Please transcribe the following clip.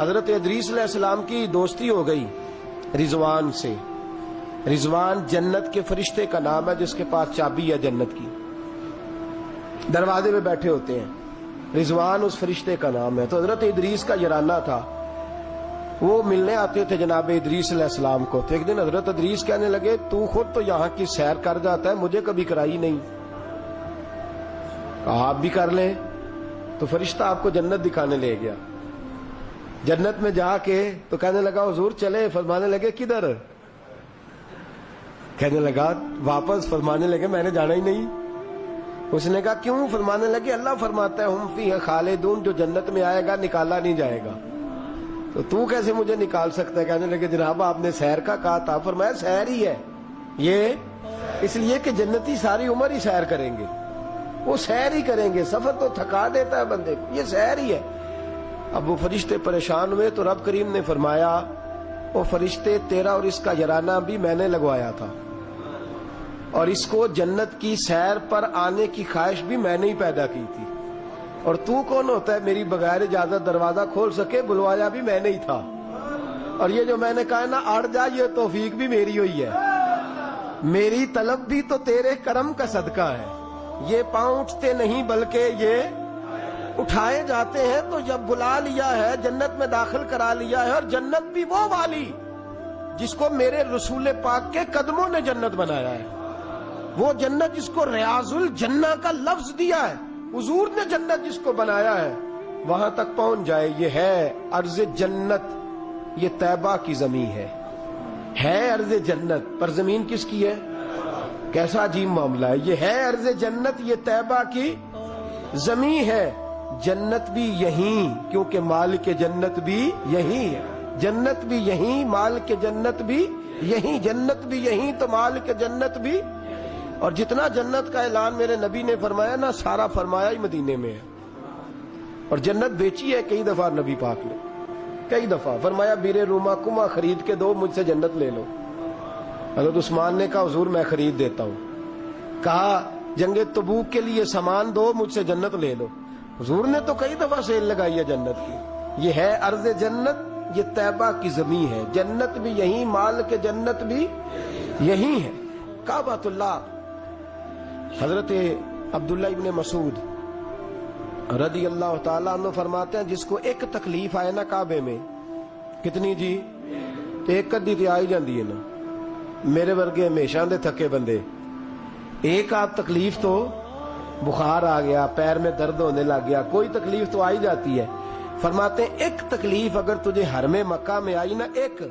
حضرت ادریس علیہ السلام کی دوستی ہو گئی رضوان سے. رضوان جنت کے فرشتے کا نام ہے جس کے پاس چابی ہے جنت کی. دروازے پہ بیٹھے ہوتے ہیں. رضوان اس فرشتے کا نام ہے. تو حضرت ادریس کا یارانہ تھا. وہ ملنے آتے تھے جناب ادریس علیہ السلام کو. تو ایک دن حضرت ادریس کہنے لگے تو خود تو یہاں کی سیر کر جاتا ہے, مجھے کبھی کرائی نہیں. کہا آپ بھی کر لیں. تو فرشتہ آپ کو جنت دکھانے لے گیا. جنت میں جا کے تو کہنے لگا حضور چلے. فرمانے لگے کدھر؟ کہنے لگا واپس. فرمانے لگے میں نے جانا ہی نہیں. اس نے کہا کیوں؟ فرمانے لگے اللہ فرماتا ہے ہم فیہ خالدون, جو جنت میں آئے گا نکالا نہیں جائے گا. تو کیسے مجھے نکال سکتا ہے؟ کہنے لگے جناب آپ نے سیر کا کہا تھا. فرمایا سیر ہی ہے یہ, اس لیے کہ جنتی ساری عمر ہی سیر کریں گے. وہ سیر ہی کریں گے. سفر تو تھکا دیتا ہے بندے کو, یہ سیر ہی ہے. اب وہ فرشتے پریشان ہوئے تو رب کریم نے فرمایا وہ فرشتے تیرا اور اس کا یارانہ بھی میں نے لگوایا تھا, اور اس کو جنت کی سیر پر آنے کی خواہش بھی میں نے ہی پیدا کی تھی. اور تو کون ہوتا ہے میری بغیر اجازت دروازہ کھول سکے؟ بلوایا بھی میں نے ہی تھا. اور یہ جو میں نے کہا نا اڑ جا, یہ توفیق بھی میری ہوئی ہے. میری طلب بھی تو تیرے کرم کا صدقہ ہے. یہ پاؤں اٹھتے نہیں بلکہ یہ اٹھائے جاتے ہیں. تو جب بلا لیا ہے, جنت میں داخل کرا لیا ہے, اور جنت بھی وہ والی جس کو میرے رسول پاک کے قدموں نے جنت بنایا ہے. وہ جنت جس کو ریاض الجنہ کا لفظ دیا ہے, حضور نے جنت جس کو بنایا ہے, وہاں تک پہنچ جائے. یہ ہے ارض جنت, یہ طیبہ کی زمین ہے ارض جنت. پر زمین کس کی ہے؟ کیسا عجیب معاملہ ہے. یہ ہے ارض جنت, یہ طیبہ کی زمین ہے. جنت بھی یہیں, کیونکہ مالک جنت بھی یہیں ہے. جنت بھی یہیں, مالک جنت بھی یہیں. جنت بھی یہیں تو مالک جنت بھی. اور جتنا جنت کا اعلان میرے نبی نے فرمایا نا, سارا فرمایا ہی مدینے میں ہے. اور جنت بیچی ہے کئی دفعہ نبی پاک نے, کئی دفعہ فرمایا بیر روما کما خرید کے دو, مجھ سے جنت لے لو. حضرت عثمان نے کہا حضور میں خرید دیتا ہوں. کہا جنگ تبوک کے لیے سامان دو, مجھ سے جنت لے لو. حضور نے تو کئی دفعہ سیل لگائی ہے جنت کی. یہ ہے ارض جنت, یہ طیبہ کی زمین ہے. جنت بھی یہیں, مال کے جنت بھی یہیں ہے. کعبۃ اللہ. حضرت عبداللہ ابن مسعود رضی اللہ تعالیٰ عنہ فرماتے ہیں جس کو ایک تکلیف آئے نا کعبے میں, کتنی جی؟ تو ایک کدی تے آئی جاندی ہے نا. میرے ورگے ہمیشہ دے تھکے بندے, ایک آدھ تکلیف تو, بخار آ گیا, پیر میں درد ہونے لگ گیا, کوئی تکلیف تو آئی جاتی ہے. فرماتے ہیں ایک تکلیف اگر تجھے حرم مکہ میں آئی نا, ایک